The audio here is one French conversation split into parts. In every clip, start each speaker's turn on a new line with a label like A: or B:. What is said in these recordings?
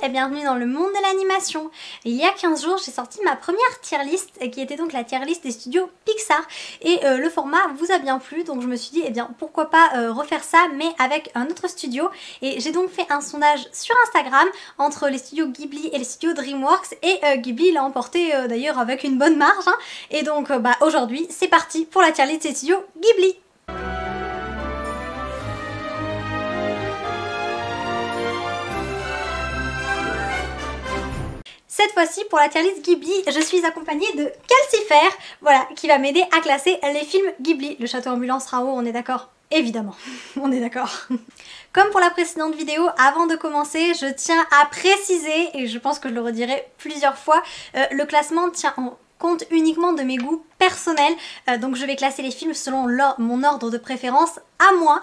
A: et bienvenue dans le monde de l'animation. Il y a 15 jours j'ai sorti ma première tier list qui était donc la tier list des studios Pixar et le format vous a bien plu, donc je me suis dit pourquoi pas refaire ça mais avec un autre studio. Et j'ai donc fait un sondage sur Instagram entre les studios Ghibli et les studios DreamWorks et Ghibli l'a emporté d'ailleurs avec une bonne marge hein. Et donc aujourd'hui c'est parti pour la tier list des studios Ghibli. Cette fois-ci, pour la tier list Ghibli, je suis accompagnée de Calcifer, voilà, qui va m'aider à classer les films Ghibli. Le château ambulant sera haut, on est d'accord? Évidemment, on est d'accord. Comme pour la précédente vidéo, avant de commencer, je tiens à préciser, et je pense que je le redirai plusieurs fois, le classement tient en compte uniquement de mes goûts personnels, donc je vais classer les films selon mon ordre de préférence à moi.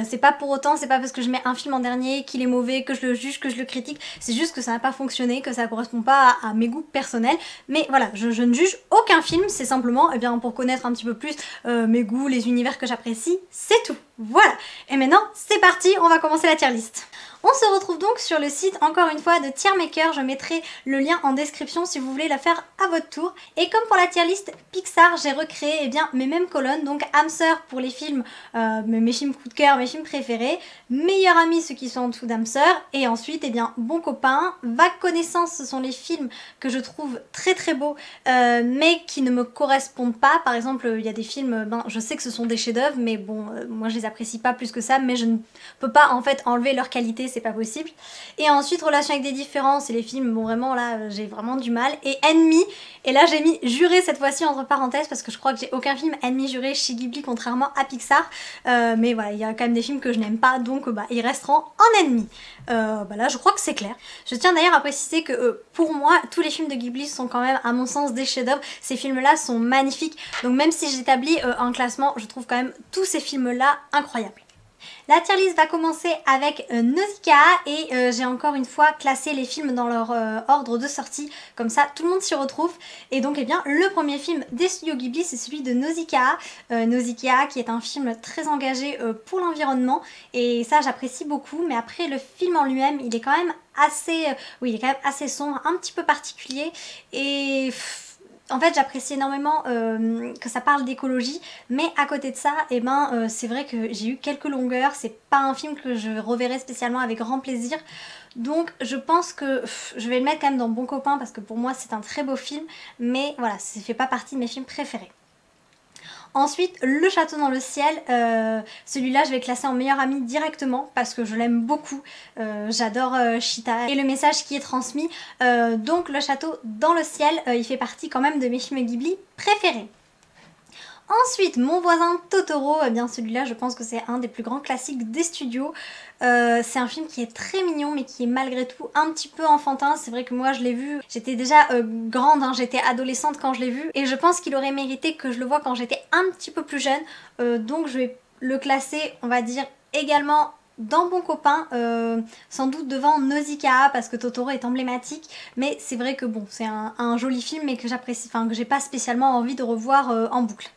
A: C'est pas pour autant, c'est pas parce que je mets un film en dernier qu'il est mauvais, que je le juge, que je le critique, c'est juste que ça n'a pas fonctionné, que ça correspond pas à mes goûts personnels. Mais voilà, je ne juge aucun film, c'est simplement pour connaître un petit peu plus mes goûts, les univers que j'apprécie, c'est tout. Voilà, et maintenant c'est parti, on va commencer la tier list. On se retrouve donc sur le site encore une fois de Tiermaker, je mettrai le lien en description si vous voulez la faire à votre tour. Et comme pour la tier list Pixar, j'ai recréé mes mêmes colonnes, donc âme sœur pour les films, mes films coup de cœur, mes films préférés, meilleurs amis ceux qui sont en dessous d'âme sœur, et ensuite bon copain, vague connaissance ce sont les films que je trouve très très beaux mais qui ne me correspondent pas. Par exemple il y a des films, je sais que ce sont des chefs d'œuvre mais bon moi je les apprécie pas plus que ça, mais je ne peux pas en fait enlever leur qualité, c'est pas possible. Et ensuite relation avec des différences, c'est les films, bon vraiment là j'ai vraiment du mal. Et ennemi, et là j'ai mis juré cette fois-ci entre parenthèses parce que je crois que j'ai aucun film ennemi juré chez Ghibli contrairement à Pixar, mais voilà il y a quand même des films que je n'aime pas, donc ils resteront en ennemi. Là je crois que c'est clair. Je tiens d'ailleurs à préciser que pour moi tous les films de Ghibli sont quand même à mon sens des chefs-d'œuvre. Ces films là sont magnifiques, donc même si j'établis un classement, je trouve quand même tous ces films là incroyables. La tier list va commencer avec Nausicaa et j'ai encore une fois classé les films dans leur ordre de sortie, comme ça tout le monde s'y retrouve. Et donc le premier film des studios Ghibli c'est celui de Nausicaa. Nausicaa qui est un film très engagé pour l'environnement et ça j'apprécie beaucoup, mais après le film en lui-même il est quand même assez sombre, un petit peu particulier et... En fait j'apprécie énormément que ça parle d'écologie, mais à côté de ça, c'est vrai que j'ai eu quelques longueurs, c'est pas un film que je reverrai spécialement avec grand plaisir. Donc je pense que je vais le mettre quand même dans Bon Copain parce que pour moi c'est un très beau film, mais voilà, ça fait pas partie de mes films préférés. Ensuite, Le Château dans le ciel, celui-là je vais classer en meilleur ami directement parce que je l'aime beaucoup, j'adore Chita et le message qui est transmis, donc Le Château dans le ciel, il fait partie quand même de mes films Ghibli préférés. Ensuite, Mon voisin Totoro, celui-là je pense que c'est un des plus grands classiques des studios. C'est un film qui est très mignon mais qui est malgré tout un petit peu enfantin. C'est vrai que moi je l'ai vu, j'étais déjà grande, hein, j'étais adolescente quand je l'ai vu et je pense qu'il aurait mérité que je le voie quand j'étais un petit peu plus jeune. Donc je vais le classer, on va dire, également dans Bon Copain, sans doute devant Nausicaa parce que Totoro est emblématique, mais c'est vrai que bon, c'est un joli film mais que j'apprécie, que j'ai pas spécialement envie de revoir en boucle.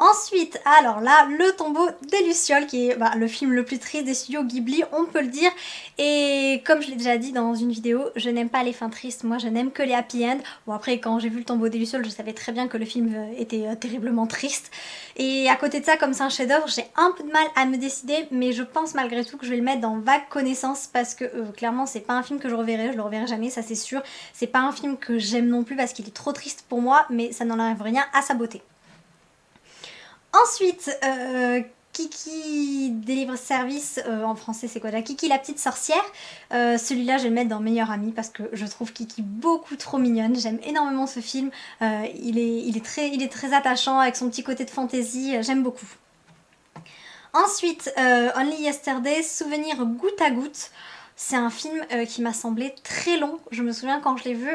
A: Ensuite, alors là, Le tombeau des Lucioles, qui est le film le plus triste des studios Ghibli, on peut le dire. Et comme je l'ai déjà dit dans une vidéo, je n'aime pas les fins tristes, moi je n'aime que les happy end. Bon après, quand j'ai vu Le tombeau des Lucioles, je savais très bien que le film était terriblement triste. Et à côté de ça, comme c'est un chef-d'œuvre, j'ai un peu de mal à me décider, mais je pense malgré tout que je vais le mettre dans Vague connaissance parce que clairement c'est pas un film que je reverrai, je le reverrai jamais, ça c'est sûr. C'est pas un film que j'aime non plus parce qu'il est trop triste pour moi, mais ça n'enlève rien à sa beauté. Ensuite, Kiki délivre service, en français c'est quoi déjà, Kiki la petite sorcière, celui-là je vais le mettre dans meilleur ami parce que je trouve Kiki beaucoup trop mignonne, j'aime énormément ce film, il est très attachant avec son petit côté de fantaisie, j'aime beaucoup. Ensuite, Only Yesterday, souvenir goutte à goutte. C'est un film qui m'a semblé très long. Je me souviens quand je l'ai vu,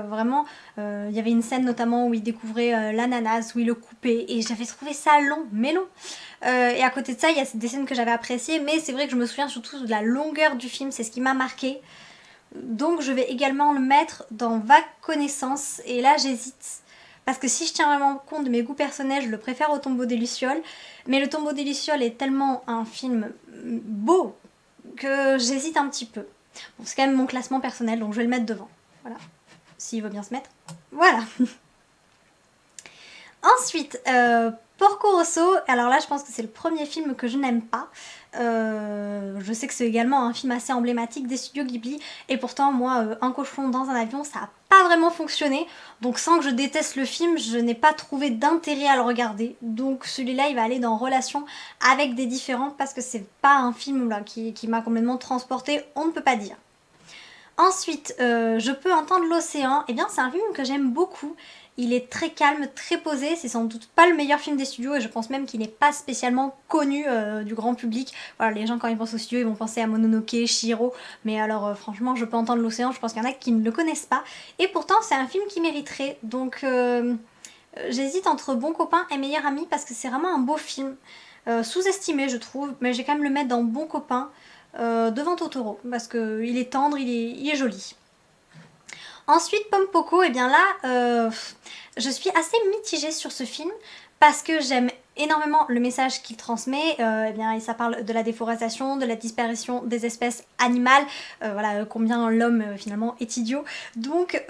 A: vraiment, il y avait une scène notamment où il découvrait l'ananas, où il le coupait, et j'avais trouvé ça long, mais long. Et à côté de ça, il y a des scènes que j'avais appréciées, mais c'est vrai que je me souviens surtout de la longueur du film, c'est ce qui m'a marqué. Donc je vais également le mettre dans Vague connaissance, et là j'hésite. Parce que si je tiens vraiment compte de mes goûts personnels, je le préfère au Tombeau des Lucioles. Mais le Tombeau des Lucioles est tellement un film beau que j'hésite un petit peu. Bon, c'est quand même mon classement personnel, donc je vais le mettre devant. Voilà. S'il veut bien se mettre. Voilà. Ensuite, Porco Rosso. Alors là, je pense que c'est le premier film que je n'aime pas. Je sais que c'est également un film assez emblématique des studios Ghibli. Et pourtant, moi, Un cochon dans un avion, ça n'a pas vraiment fonctionné. Donc sans que je déteste le film, je n'ai pas trouvé d'intérêt à le regarder. Donc celui-là, il va aller dans relation avec des différents parce que c'est pas un film là, qui m'a complètement transporté, on ne peut pas dire. Ensuite, Je peux entendre l'océan. Eh bien, c'est un film que j'aime beaucoup. Il est très calme, très posé, c'est sans doute pas le meilleur film des studios et je pense même qu'il n'est pas spécialement connu du grand public. Voilà, les gens quand ils pensent aux studios, ils vont penser à Mononoke, Chihiro, mais alors franchement, Je peux entendre l'océan, je pense qu'il y en a qui ne le connaissent pas. Et pourtant, c'est un film qui mériterait, donc j'hésite entre Bon copain et Meilleur ami parce que c'est vraiment un beau film. Sous-estimé je trouve, mais je vais quand même le mettre dans Bon copain devant Totoro parce qu'il est tendre, il est joli. Ensuite, Pom Poko, et bien là, je suis assez mitigée sur ce film parce que j'aime énormément le message qu'il transmet. Eh bien, ça parle de la déforestation, de la disparition des espèces animales, voilà, combien l'homme finalement est idiot. Donc,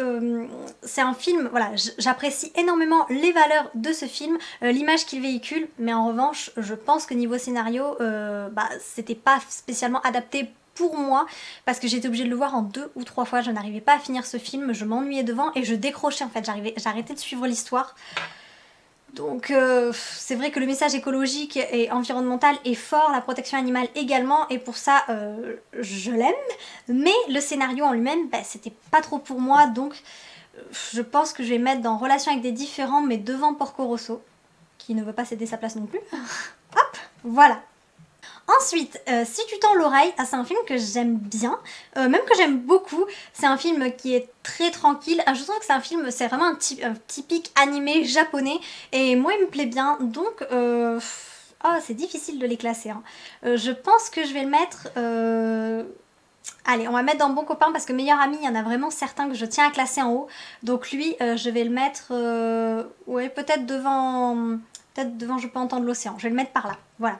A: c'est un film, voilà, j'apprécie énormément les valeurs de ce film, l'image qu'il véhicule, mais en revanche, je pense que niveau scénario, c'était pas spécialement adapté pour moi, parce que j'étais obligée de le voir en 2 ou 3 fois, je n'arrivais pas à finir ce film, je m'ennuyais devant et je décrochais en fait, j'arrêtais de suivre l'histoire. Donc c'est vrai que le message écologique et environnemental est fort, la protection animale également, et pour ça je l'aime, mais le scénario en lui-même, c'était pas trop pour moi, donc je pense que je vais mettre dans relation avec des différents, mais devant Porco Rosso, qui ne veut pas céder sa place non plus. Hop, voilà. Ensuite, Si tu tends l'oreille, c'est un film que j'aime bien, même que j'aime beaucoup. C'est un film qui est très tranquille. Je trouve que c'est un film, c'est vraiment un typique animé japonais. Et moi, il me plaît bien. Donc, c'est difficile de les classer. Hein. Je pense que je vais le mettre... Allez, on va mettre dans Bon copain parce que Meilleur ami, il y en a vraiment certains que je tiens à classer en haut. Donc lui, je vais le mettre... ouais, peut-être devant... Peut-être devant Je peux entendre l'océan. Je vais le mettre par là. Voilà.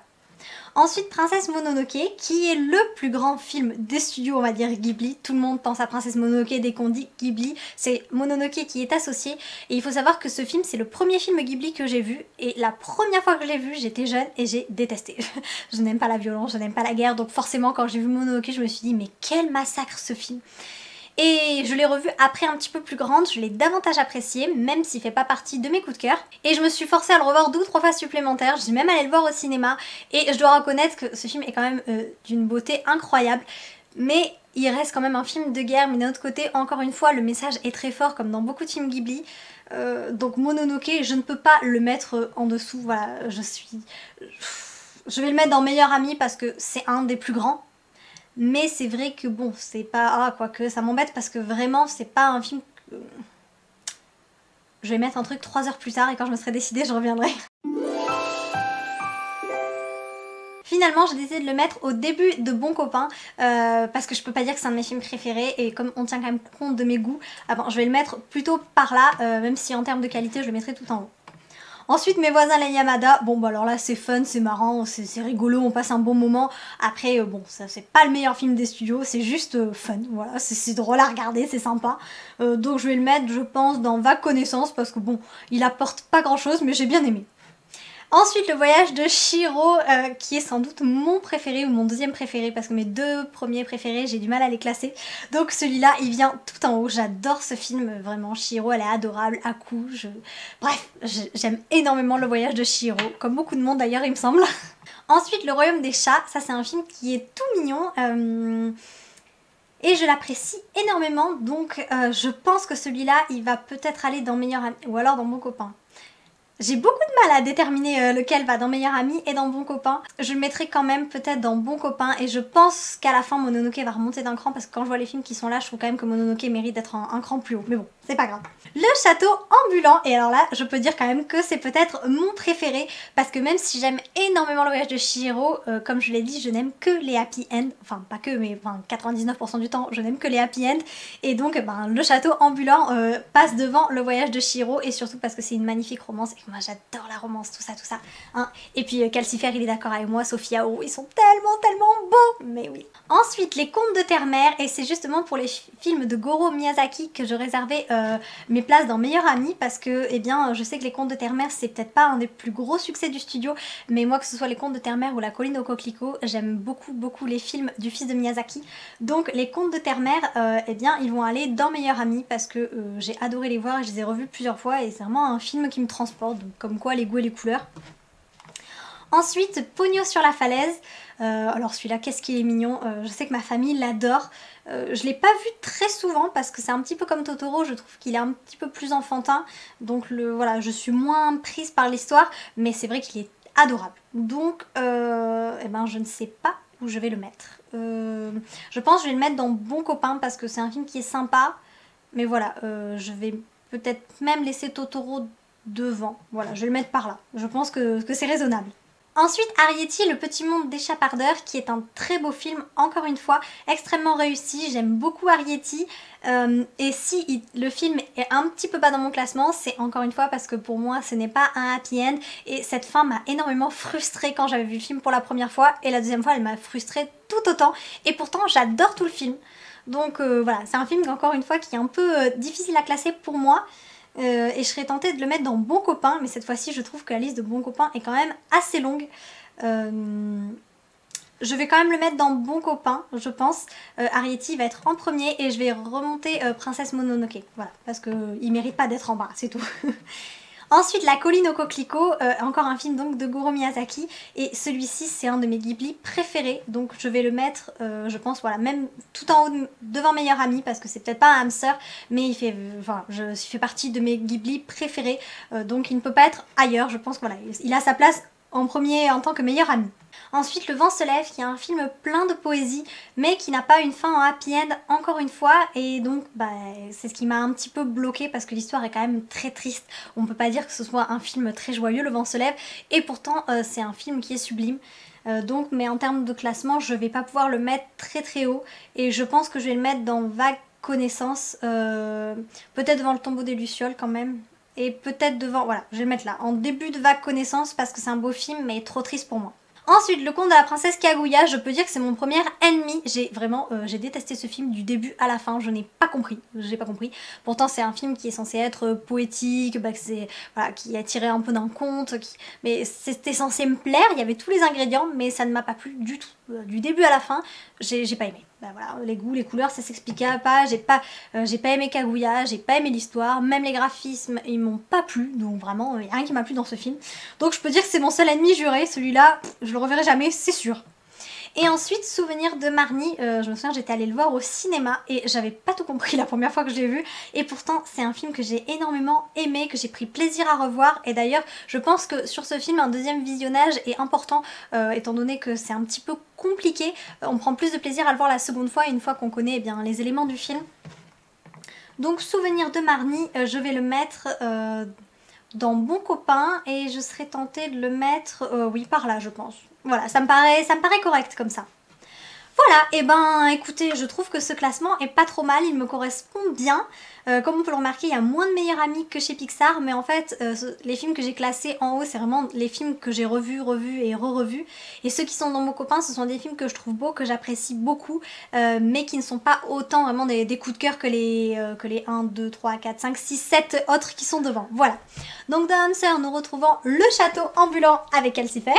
A: Ensuite, Princesse Mononoke, qui est le plus grand film des studios, on va dire Ghibli. Tout le monde pense à Princesse Mononoke dès qu'on dit Ghibli. C'est Mononoke qui est associé. Et il faut savoir que ce film, c'est le premier film Ghibli que j'ai vu. Et la première fois que je l'ai vu, j'étais jeune et j'ai détesté. Je n'aime pas la violence, je n'aime pas la guerre. Donc forcément, quand j'ai vu Mononoke, je me suis dit, mais quel massacre ce film! Et je l'ai revu après un petit peu plus grande, je l'ai davantage apprécié, même s'il fait pas partie de mes coups de cœur. Et je me suis forcée à le revoir 2 ou 3 fois supplémentaires, j'ai même allé le voir au cinéma. Et je dois reconnaître que ce film est quand même d'une beauté incroyable. Mais il reste quand même un film de guerre, mais d'un autre côté, encore une fois, le message est très fort, comme dans beaucoup de films Ghibli. Donc Mononoke, je ne peux pas le mettre en dessous, voilà, je vais le mettre dans Meilleur ami parce que c'est un des plus grands. Mais c'est vrai que bon, c'est pas... quoique ça m'embête parce que vraiment, c'est pas un film que... Je vais mettre un truc 3 heures plus tard et quand je me serai décidée, je reviendrai. Finalement, j'ai décidé de le mettre au début de Bon copain parce que je peux pas dire que c'est un de mes films préférés et comme on tient quand même compte de mes goûts, je vais le mettre plutôt par là, même si en termes de qualité, je le mettrai tout en haut. Ensuite, Mes voisins les Yamada, bon bah alors là c'est fun, c'est marrant, c'est rigolo, on passe un bon moment. Après bon, ça c'est pas le meilleur film des studios, c'est juste fun, voilà, c'est drôle à regarder, c'est sympa. Donc je vais le mettre, je pense, dans Vague connaissance parce que bon, il apporte pas grand chose mais j'ai bien aimé. Ensuite, Le voyage de Chihiro, qui est sans doute mon préféré ou mon deuxième préféré parce que mes 2 premiers préférés, j'ai du mal à les classer. Donc celui-là, il vient tout en haut. J'adore ce film, vraiment. Chihiro, elle est adorable, Haku. Bref, j'aime énormément Le voyage de Chihiro, comme beaucoup de monde d'ailleurs, il me semble. Ensuite, Le royaume des chats, ça c'est un film qui est tout mignon. Et je l'apprécie énormément, donc je pense que celui-là, il va peut-être aller dans Meilleur ami, ou alors dans Bon copain. J'ai beaucoup de mal à déterminer lequel va dans Meilleur ami et dans Bon copain. Je le mettrai quand même peut-être dans Bon copain et je pense qu'à la fin Mononoke va remonter d'un cran parce que quand je vois les films qui sont là, je trouve quand même que Mononoke mérite d'être un cran plus haut. Mais bon, c'est pas grave. Le château ambulant, et alors là, je peux dire quand même que c'est peut-être mon préféré parce que même si j'aime énormément Le voyage de Chihiro, comme je l'ai dit, je n'aime que les happy end. Enfin, pas que, mais 99% du temps, je n'aime que les happy end. Et donc, le château ambulant passe devant Le voyage de Chihiro et surtout parce que c'est une magnifique romance et moi j'adore la romance, tout ça, hein. Et puis Calcifer, il est d'accord avec moi, Sophie Ao, ils sont tellement beaux, mais oui. Ensuite, les contes de Terre-Mère, et c'est justement pour les films de Goro Miyazaki que je réservais mes places dans Meilleur Ami, parce que, eh bien, je sais que les contes de Terre-Mère, c'est peut-être pas un des plus gros succès du studio, mais moi, que ce soit les contes de Terre-Mère ou La Colline au Coquelicot, j'aime beaucoup les films du fils de Miyazaki. Donc, les contes de Terre-Mère, eh bien, ils vont aller dans Meilleur Ami, parce que j'ai adoré les voir et je les ai revus plusieurs fois, et c'est vraiment un film qui me transporte, donc comme quoi les goûts et les couleurs. Ensuite, Pogno sur la falaise. Alors celui-là, qu'est-ce qu'il est mignon. Je sais que ma famille l'adore. Je l'ai pas vu très souvent parce que c'est un petit peu comme Totoro, je trouve qu'il est un petit peu plus enfantin. Donc voilà, je suis moins prise par l'histoire, mais c'est vrai qu'il est adorable. Donc, eh ben, je ne sais pas où je vais le mettre. Je pense que je vais le mettre dans Bon Copain parce que c'est un film qui est sympa. Mais voilà, je vais peut-être même laisser Totoro devant. Voilà, je vais le mettre par là. Je pense que c'est raisonnable. Ensuite, Arrietty, Le Petit Monde des Chapardeurs, qui est un très beau film, encore une fois, extrêmement réussi. J'aime beaucoup Arrietty. Et si le film est un petit peu bas dans mon classement, c'est encore une fois parce que pour moi, ce n'est pas un happy end. Et cette fin m'a énormément frustrée quand j'avais vu le film pour la première fois. Et la deuxième fois, elle m'a frustrée tout autant. Et pourtant, j'adore tout le film. Donc voilà, c'est un film, encore une fois, qui est un peu difficile à classer pour moi. Et je serais tentée de le mettre dans Bon Copain, mais cette fois-ci je trouve que la liste de Bon Copain est quand même assez longue. Je vais quand même le mettre dans Bon Copain, je pense. Arrietty va être en premier et je vais remonter Princesse Mononoke. Voilà, parce qu'il mérite pas d'être en bas, c'est tout. Ensuite, La Colline au Coquelicot, encore un film donc de Goro Miyazaki, et celui-ci c'est un de mes Ghibli préférés, donc je vais le mettre, je pense, voilà, même tout en haut devant Meilleur Ami, parce que c'est peut-être pas un hamster, mais il fait partie de mes Ghibli préférés, donc il ne peut pas être ailleurs, je pense que voilà, il a sa place en premier en tant que Meilleur Ami. Ensuite, Le Vent se lève, qui est un film plein de poésie, mais qui n'a pas une fin en happy end, encore une fois, et donc c'est ce qui m'a un petit peu bloqué parce que l'histoire est quand même très triste. On ne peut pas dire que ce soit un film très joyeux, Le Vent se lève, et pourtant c'est un film qui est sublime. Mais en termes de classement, je vais pas pouvoir le mettre très haut, et je pense que je vais le mettre dans Vague connaissance, peut-être devant Le Tombeau des Lucioles quand même. Et peut-être devant, voilà, je vais le mettre là, en début de Vague connaissance parce que c'est un beau film mais trop triste pour moi. Ensuite, Le Conte de la Princesse Kaguya, je peux dire que c'est mon premier ennemi. J'ai détesté ce film du début à la fin, je n'ai pas compris, Pourtant c'est un film qui est censé être poétique, voilà, qui est tiré un peu d'un conte, mais c'était censé me plaire, il y avait tous les ingrédients, mais ça ne m'a pas plu du tout. Du début à la fin, j'ai pas aimé. Voilà, les goûts, les couleurs, ça s'expliquait pas, j'ai pas aimé Kaguya, j'ai pas aimé l'histoire, même les graphismes, ils m'ont pas plu, donc vraiment, il n'y a rien qui m'a plu dans ce film. Donc je peux dire que c'est mon seul ennemi juré, celui-là, je le reverrai jamais, c'est sûr. Et ensuite, Souvenir de Marnie, je me souviens, j'étais allée le voir au cinéma et j'avais pas tout compris la première fois que je l'ai vu. Et pourtant, c'est un film que j'ai énormément aimé, que j'ai pris plaisir à revoir. Et d'ailleurs, je pense que sur ce film, un deuxième visionnage est important, étant donné que c'est un petit peu compliqué. On prend plus de plaisir à le voir la seconde fois, une fois qu'on connaît les éléments du film. Donc, Souvenir de Marnie, je vais le mettre dans Bon Copain et je serais tentée de le mettre, oui, par là, je pense. Voilà, ça me paraît correct comme ça. Voilà, et ben écoutez, je trouve que ce classement est pas trop mal, il me correspond bien. Comme on peut le remarquer, il y a moins de Meilleurs Amis que chez Pixar, mais en fait, les films que j'ai classés en haut, c'est vraiment les films que j'ai revus et re-revus. Et ceux qui sont dans Mon Copain, ce sont des films que je trouve beaux, que j'apprécie beaucoup, mais qui ne sont pas autant vraiment des coups de cœur que les 1, 2, 3, 4, 5, 6, 7 autres qui sont devant. Voilà. Donc dans Hamster, nous retrouvons Le Château Ambulant avec Calcifer.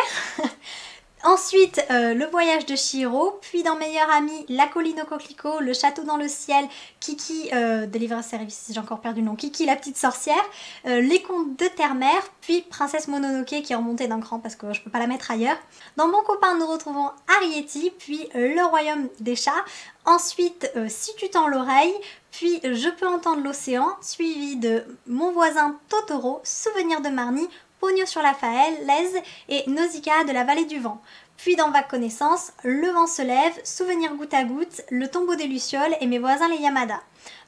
A: Ensuite, Le Voyage de Chihiro, puis dans Meilleur Ami, La Colline au Coquelicot, Le Château dans le Ciel, Kiki, Deliver Service, j'ai encore perdu le nom, Kiki la Petite Sorcière, Les Contes de Terre-Mère, puis Princesse Mononoke qui est remontée d'un cran parce que je peux pas la mettre ailleurs. Dans Bon Copain, nous retrouvons Arrietty, puis Le Royaume des Chats, ensuite Si tu tends l'oreille, puis Je peux entendre l'océan, suivi de Mon voisin Totoro, Souvenir de Marnie, Pogno sur la falaise et Nausicaa de la vallée du vent. Puis dans Vague connaissance, Le vent se lève, Souvenir goutte à goutte, Le tombeau des Lucioles et Mes voisins les Yamada.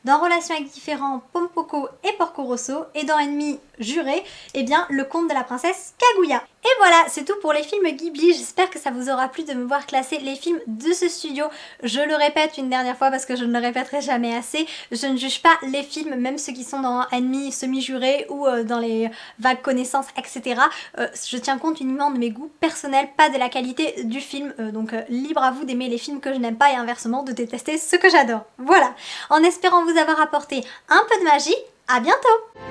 A: Dans Relation avec différents, Pompoko et Porco Rosso, et dans Ennemi juré, eh bien le conte de la princesse Kaguya. Et voilà, c'est tout pour les films Ghibli. J'espère que ça vous aura plu de me voir classer les films de ce studio. Je le répète une dernière fois parce que je ne le répéterai jamais assez, je ne juge pas les films, même ceux qui sont dans Ennemi semi-juré ou dans les vagues connaissances, etc. Je tiens compte uniquement de mes goûts personnels, pas de la qualité du film. Donc libre à vous d'aimer les films que je n'aime pas et inversement de détester ceux que j'adore. Voilà, en espérant vous avoir apporté un peu de magie, à bientôt!